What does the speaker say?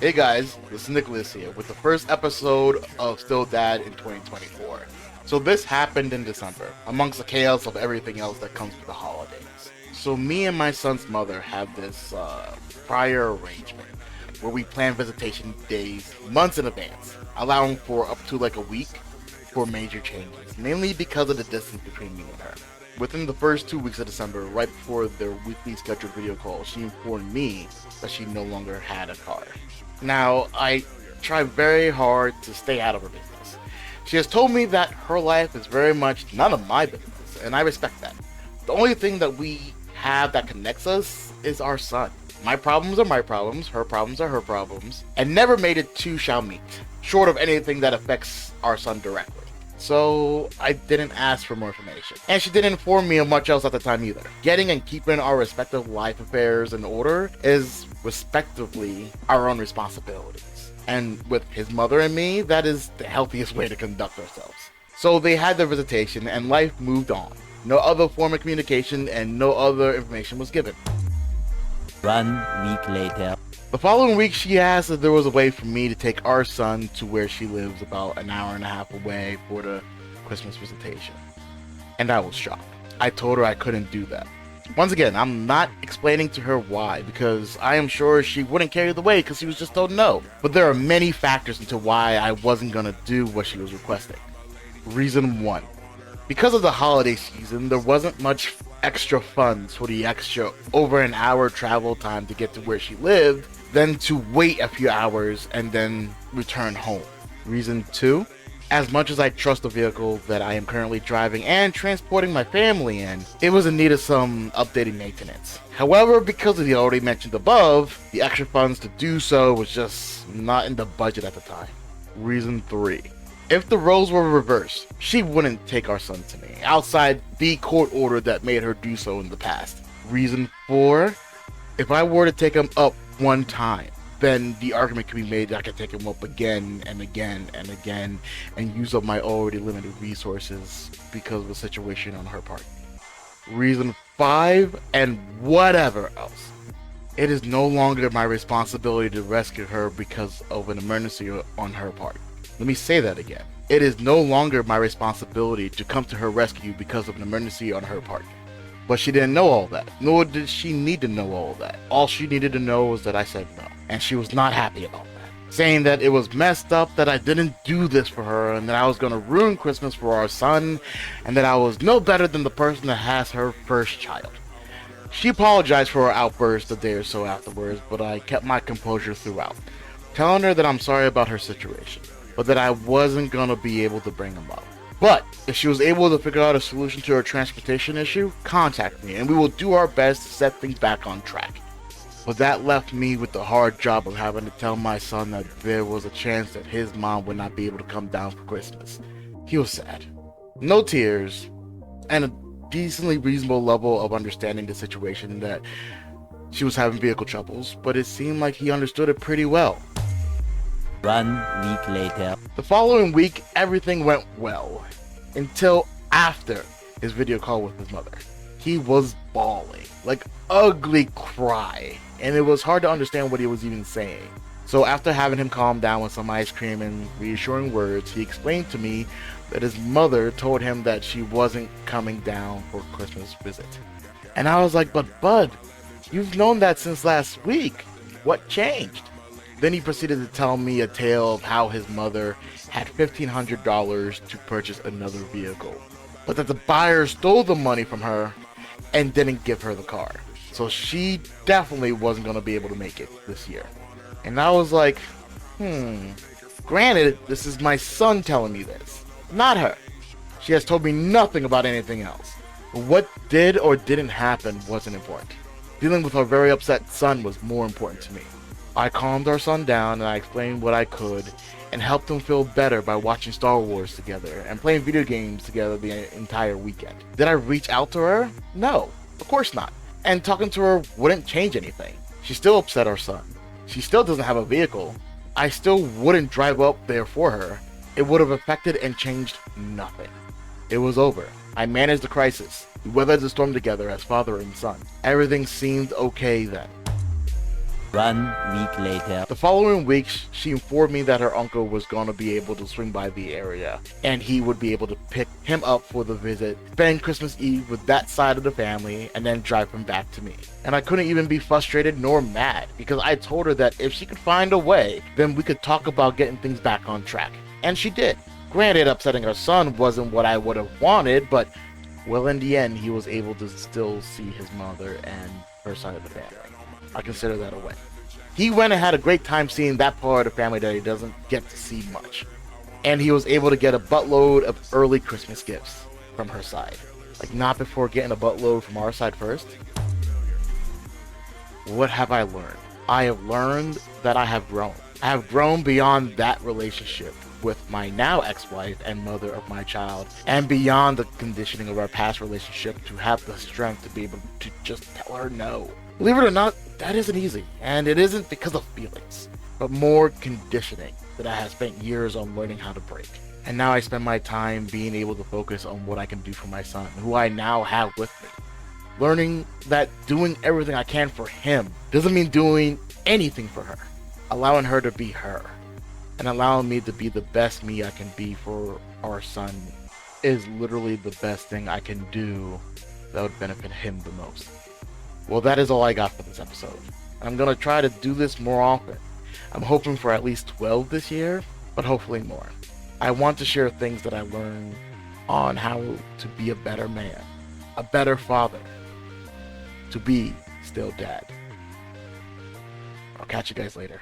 Hey guys, this is Nicolas here with the first episode of Still Dad in 2024. So this happened in December, amongst the chaos of everything else that comes with the holidays. So me and my son's mother have this prior arrangement where we plan visitation days months in advance, allowing for up to like a week for major changes, mainly because of the distance between me and her. Within the first 2 weeks of December, right before their weekly scheduled video call, she informed me that she no longer had a car. Now, I try very hard to stay out of her business. She has told me that her life is very much none of my business, and I respect that. The only thing that we have that connects us is our son. My problems are my problems, her problems are her problems, and never made it two shall meet, short of anything that affects our son directly. So I didn't ask for more information. And she didn't inform me of much else at the time either. Getting and keeping our respective life affairs in order is respectively our own responsibilities. And with his mother and me, that is the healthiest way to conduct ourselves. So they had their visitation and life moved on. No other form of communication and no other information was given. 1 week later. The following week, she asked if there was a way for me to take our son to where she lives about an hour and a half away for the Christmas visitation. And I was shocked. I told her I couldn't do that. Once again, I'm not explaining to her why, because I am sure she wouldn't carry the weight because she was just told no. But there are many factors into why I wasn't going to do what she was requesting. Reason 1. Because of the holiday season, there wasn't much extra funds for the extra over an hour travel time to get to where she lived, than to wait a few hours and then return home. Reason 2, as much as I trust the vehicle that I am currently driving and transporting my family in, it was in need of some updated maintenance. However, because of the already mentioned above, the extra funds to do so was just not in the budget at the time. Reason 3, if the roles were reversed, she wouldn't take our son to me, outside the court order that made her do so in the past. Reason 4, if I were to take him up one time, then the argument can be made that I can take him up again and again and again and use up my already limited resources because of the situation on her part. Reason 5, and whatever else. It is no longer my responsibility to rescue her because of an emergency on her part. Let me say that again. It is no longer my responsibility to come to her rescue because of an emergency on her part. But she didn't know all that, nor did she need to know all that. All she needed to know was that I said no, and she was not happy about that, saying that it was messed up that I didn't do this for her, and that I was going to ruin Christmas for our son, and that I was no better than the person that has her first child. She apologized for her outburst a day or so afterwards, but I kept my composure throughout, telling her that I'm sorry about her situation, but that I wasn't going to be able to bring him up. But if she was able to figure out a solution to her transportation issue, contact me and we will do our best to set things back on track. But that left me with the hard job of having to tell my son that there was a chance that his mom would not be able to come down for Christmas. He was sad. No tears, and a decently reasonable level of understanding the situation that she was having vehicle troubles, but it seemed like he understood it pretty well. 1 week later. The following week, everything went well, until after his video call with his mother. He was bawling, like ugly cry, and it was hard to understand what he was even saying. So after having him calm down with some ice cream and reassuring words, he explained to me that his mother told him that she wasn't coming down for Christmas visit. And I was like, but Bud, you've known that since last week. What changed? Then he proceeded to tell me a tale of how his mother had $1,500 to purchase another vehicle, but that the buyer stole the money from her and didn't give her the car. So she definitely wasn't going to be able to make it this year. And I was like, granted, this is my son telling me this, not her. She has told me nothing about anything else. But what did or didn't happen wasn't important. Dealing with her very upset son was more important to me. I calmed our son down and I explained what I could and helped him feel better by watching Star Wars together and playing video games together the entire weekend. Did I reach out to her? No, of course not. And talking to her wouldn't change anything. She still upset our son. She still doesn't have a vehicle. I still wouldn't drive up there for her. It would have affected and changed nothing. It was over. I managed the crisis. We weathered the storm together as father and son. Everything seemed okay then. 1 week later. The following week, she informed me that her uncle was going to be able to swing by the area, and he would be able to pick him up for the visit, spend Christmas Eve with that side of the family, and then drive him back to me. And I couldn't even be frustrated nor mad, because I told her that if she could find a way, then we could talk about getting things back on track. And she did. Granted, upsetting her son wasn't what I would have wanted, but, well, in the end, he was able to still see his mother and her side of the family. I consider that a win. He went and had a great time seeing that part of the family that he doesn't get to see much. And he was able to get a buttload of early Christmas gifts from her side. Like, not before getting a buttload from our side first. What have I learned? I have learned that I have grown. I have grown beyond that relationship with my now ex-wife and mother of my child, and beyond the conditioning of our past relationship, to have the strength to be able to just tell her no. Believe it or not, that isn't easy, and it isn't because of feelings, but more conditioning that I have spent years on learning how to break. And now I spend my time being able to focus on what I can do for my son, who I now have with me. Learning that doing everything I can for him doesn't mean doing anything for her. Allowing her to be her, and allowing me to be the best me I can be for our son, is literally the best thing I can do that would benefit him the most. Well, that is all I got for this episode. I'm going to try to do this more often. I'm hoping for at least 12 this year, but hopefully more. I want to share things that I learned on how to be a better man, a better father, to be still dad. I'll catch you guys later.